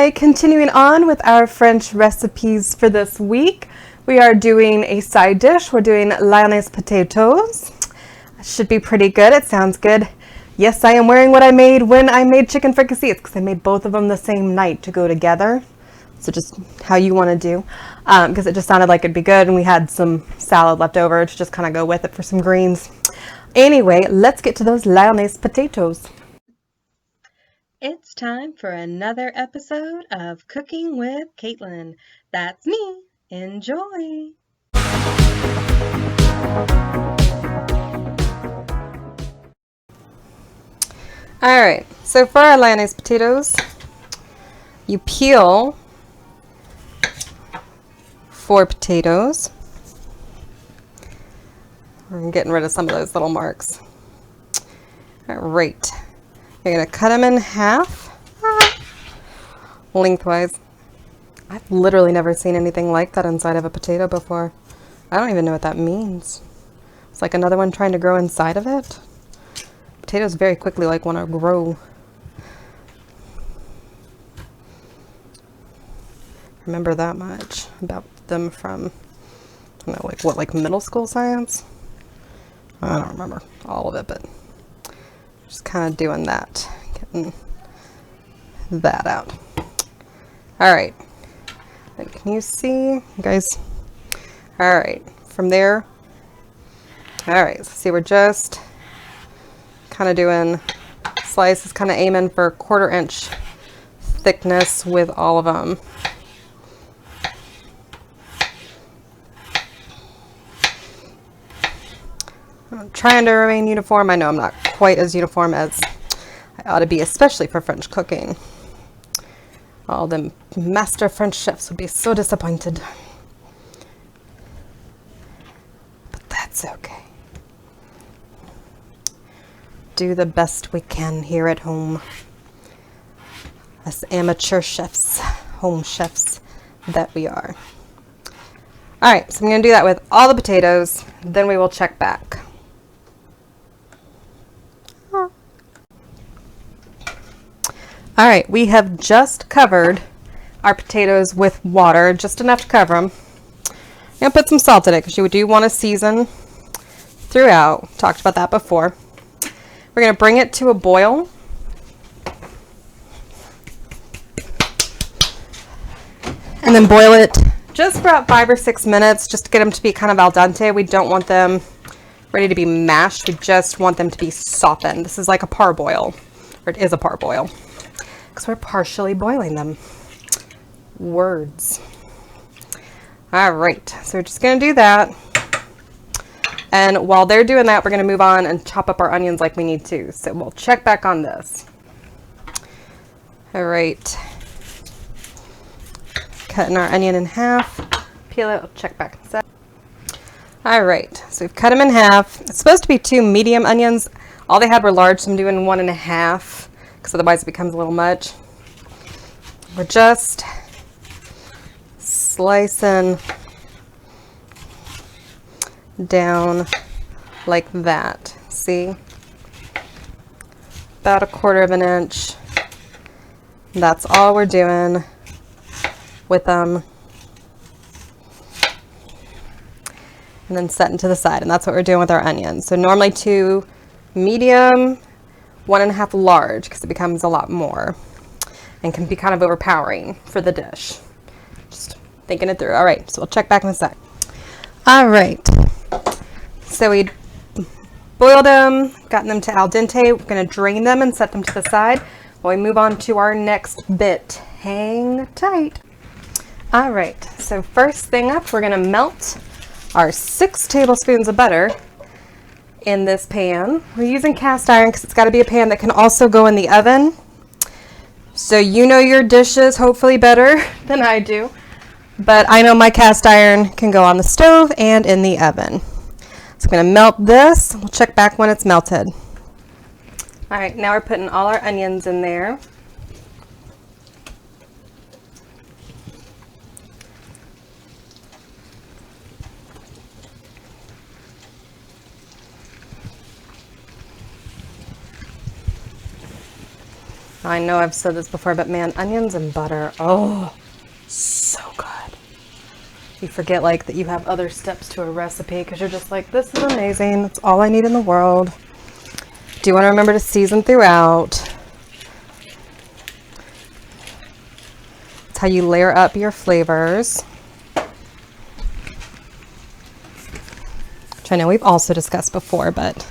Hi, continuing on with our French recipes for this week. We are doing a side dish. We're doing Lyonnaise potatoes. Should be pretty good. It sounds good. Yes, I am wearing what I made when I made chicken fricassee. It's because I made both of them the same night to go together. So just how you want to do. Because it just sounded like it'd be good, and we had some salad left over to just kind of go with it for some greens. Anyway, let's get to those Lyonnaise potatoes. It's time for another episode of Cooking with Kaitlin. That's me. Enjoy. Alright, so for our Lyonnaise potatoes, you peel 4 potatoes. I'm getting rid of some of those little marks. Alright, you're going to cut them in half, lengthwise. I've literally never seen anything like that inside of a potato before. I don't even know what that means. It's like another one trying to grow inside of it. Potatoes very quickly want to grow. Remember that much about them from, I don't know, like middle school science? I don't remember all of it, but just kind of doing that, getting that out. All right, can you see, you guys? All right, from there, all right, so see, we're just kind of doing slices, kind of aiming for 1/4 inch thickness with all of them. I'm trying to remain uniform. I know I'm not quite as uniform as I ought to be, especially for French cooking. All the master French chefs would be so disappointed. But that's okay. Do the best we can here at home. As amateur chefs, home chefs that we are. All right, so I'm going to do that with all the potatoes, then we will check back. All right, we have just covered our potatoes with water, just enough to cover them. I'm going to put some salt in it because you do want to season throughout. Talked about that before. We're going to bring it to a boil. And then boil it just for about 5 or 6 minutes, just to get them to be kind of al dente. We don't want them ready to be mashed. We just want them to be softened. This is like a parboil, or it is a parboil, because we're partially boiling them. Words. All right, so we're just going to do that. And while they're doing that, we're going to move on and chop up our onions like we need to. So we'll check back on this. All right. Cutting our onion in half. Peel it. We'll check back in a sec. All right. So we've cut them in half. It's supposed to be 2 medium onions. All they had were large, so I'm doing 1.5 because otherwise it becomes a little much. We're just slicing down like that. See? About 1/4 inch. That's all we're doing with them. And then setting to the side. And that's what we're doing with our onions. So normally 2 medium, 1.5 large, because it becomes a lot more and can be kind of overpowering for the dish. Just thinking it through. All right, so we'll check back in a sec. All right. So we boiled them, gotten them to al dente. We're going to drain them and set them to the side while we move on to our next bit. Hang tight. All right, so first thing up, we're going to melt our 6 tablespoons of butter in this pan. We're using cast iron because it's got to be a pan that can also go in the oven. So you know your dishes hopefully better than I do, but I know my cast iron can go on the stove and in the oven. So I'm going to melt this. We'll check back when it's melted. All right, now we're putting all our onions in there. I know I've said this before, but man, onions and butter, oh, so good. You forget like that you have other steps to a recipe because you're just like, this is amazing. That's all I need in the world. Do you want to remember to season throughout? It's how you layer up your flavors. Which I know we've also discussed before, but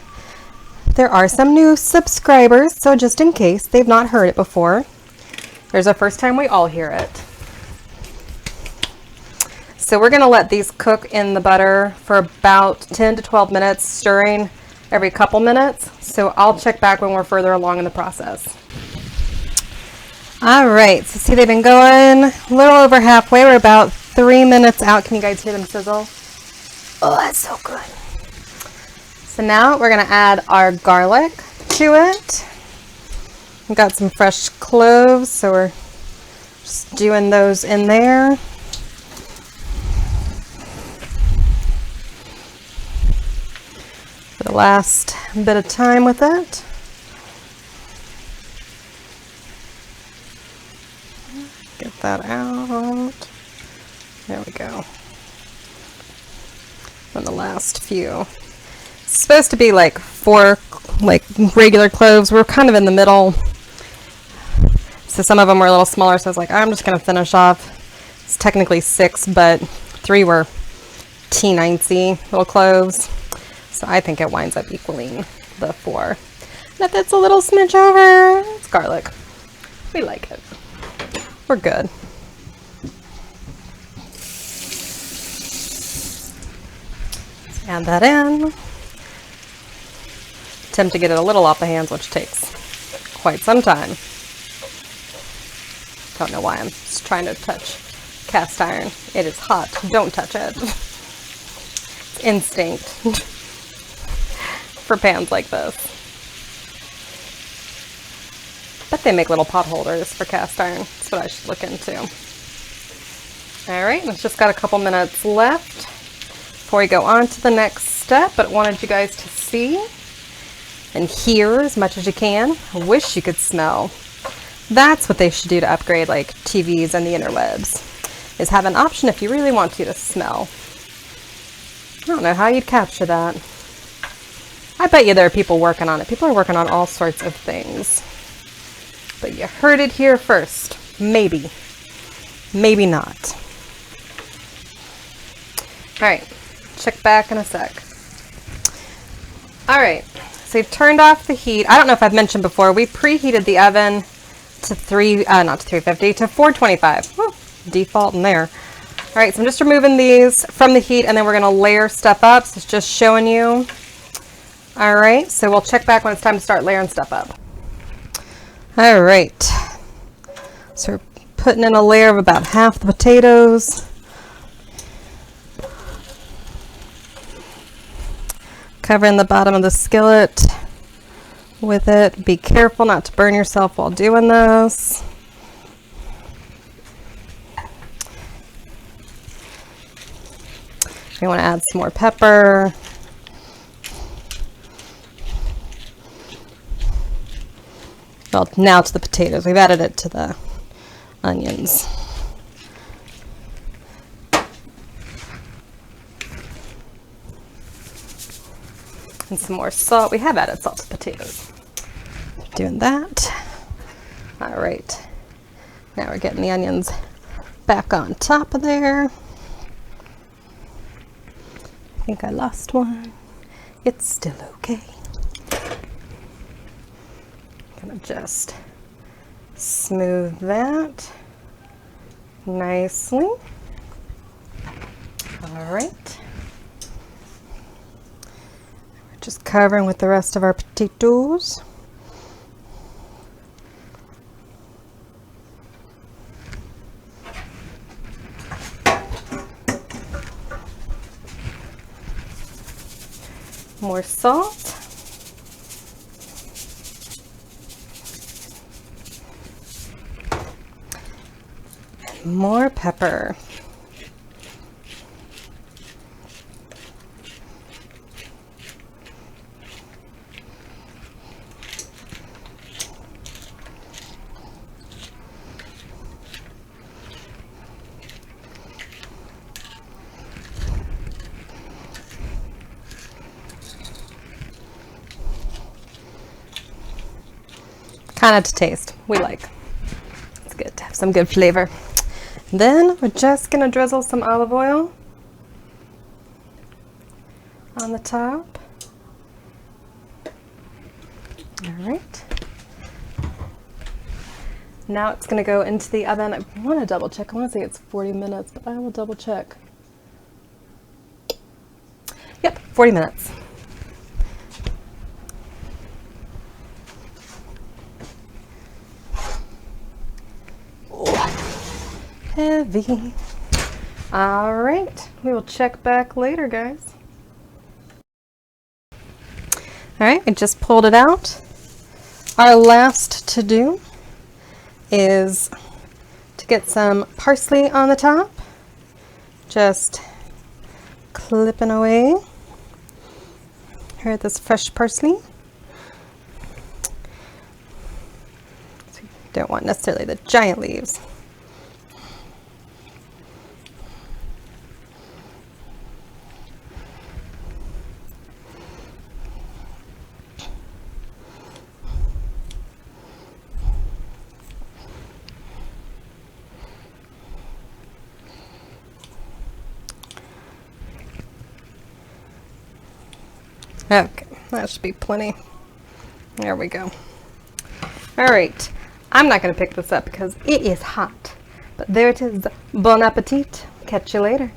there are some new subscribers, so just in case they've not heard it before, there's our first time we all hear it. So we're gonna let these cook in the butter for about 10 to 12 minutes, stirring every couple minutes. So I'll check back when we're further along in the process. All right, so see they've been going a little over halfway. We're about 3 minutes out. Can you guys hear them sizzle? Oh, that's so good. So now we're gonna add our garlic to it. We've got some fresh cloves, so we're just doing those in there. For the last bit of time with it. Get that out. There we go. And the last few. It's supposed to be like 4 like regular cloves. We're kind of in the middle. So some of them were a little smaller, so I was like, I'm just gonna finish off. It's technically 6, but 3 were teeny little cloves. So I think it winds up equaling the 4. And if it's a little smidge over, it's garlic. We like it. We're good. Add that in. Attempt to get it a little off the hands, which takes quite some time. Don't know why I'm just trying to touch cast iron. It is hot. Don't touch it. It's instinct. For pans like this. Bet they make little pot holders for cast iron. That's what I should look into. Alright, it's just got a couple minutes left before we go on to the next step, but wanted you guys to see and hear as much as you can. I wish you could smell. That's what they should do to upgrade like TVs and the interwebs, is have an option if you really want to smell. I don't know how you'd capture that. I bet you there are people working on it. People are working on all sorts of things. But you heard it here first. Maybe. Maybe not. Alright. Check back in a sec. Alright. So you've turned off the heat. I don't know if I've mentioned before. We preheated the oven to 350, to 425. Woo, default in there. Alright, so I'm just removing these from the heat and then we're going to layer stuff up. So it's just showing you. Alright, so we'll check back when it's time to start layering stuff up. Alright, so we're putting in a layer of about half the potatoes. Covering the bottom of the skillet with it. Be careful not to burn yourself while doing this. You want to add some more pepper. Well, now to the potatoes. We've added it to the onions. And some more salt. We have added salt to potatoes. Doing that. All right. Now we're getting the onions back on top of there. I think I lost one. It's still okay. Gonna just smooth that nicely. All right. We're just covering with the rest of our potatoes. More salt. More pepper. kind of to taste. We like. It's good to have some good flavor. Then we're just gonna drizzle some olive oil on the top. All right. Now it's gonna go into the oven. I want to double check. I want to say it's 40 minutes, but I will double check. Yep, 40 minutes. Heavy. All right, we will check back later, guys. All right, I just pulled it out. Our last to do is to get some parsley on the top. Just clipping away. Here at this fresh parsley. So you don't want necessarily the giant leaves. Okay, that should be plenty. There we go. All right, I'm not going to pick this up because it is hot, but there it is. Bon appetit. Catch you later.